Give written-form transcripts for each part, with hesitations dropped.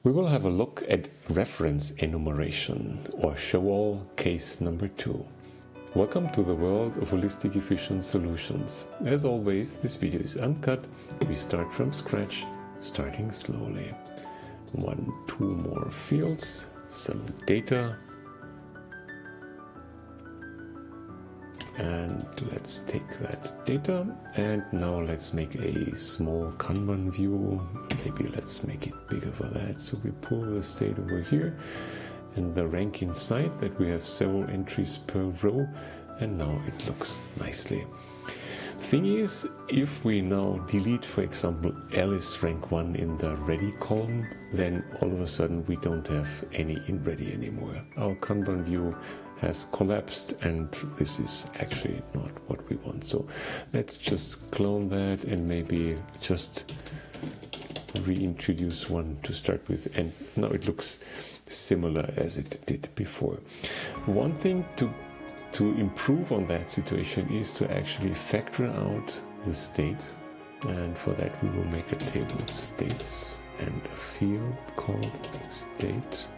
We will have a look at reference enumeration, or show all case number 2. Welcome to the world of holistic efficient solutions. As always, this video is uncut. We start from scratch, starting slowly. 2 more fields, some data. And let's take that data, and now let's make a small Kanban view. Maybe let's make it bigger for that. So we pull the state over here and the rank inside that we have several entries per row, and now it looks nicely. Thing is, if we now delete, for example, Alice rank 1 in the ready column, then all of a sudden we don't have any in ready anymore. Our Kanban view has collapsed, and this is actually not what we want. So let's just clone that and maybe just reintroduce one to start with, and now it looks similar as it did before. One thing to improve on that situation is to actually factor out the state, and for that we will make a table states and a field called state.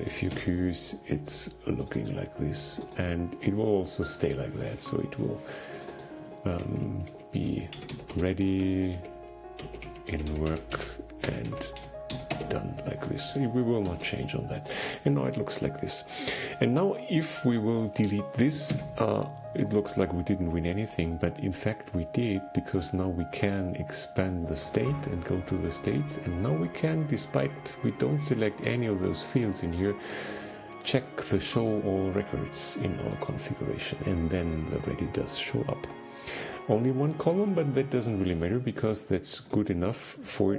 If you're curious, it's looking like this, and it will also stay like that. So it will be ready, in work, and done like this. We will not change on that. And now it looks like this. And now if we will delete this, it looks like we didn't win anything, but in fact we did, because now we can expand the state and go to the states, and now we can, despite we don't select any of those fields in here, check the show all records in our configuration, and then the ready does show up. Only one column, but that doesn't really matter, because that's good enough for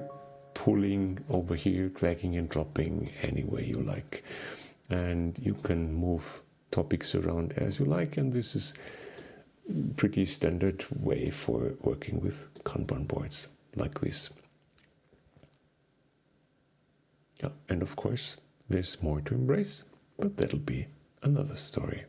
pulling over here, dragging and dropping any way you like, and you can move topics around as you like, and this is pretty standard way for working with Kanban boards like this. Yeah, and of course there's more to embrace, but that'll be another story.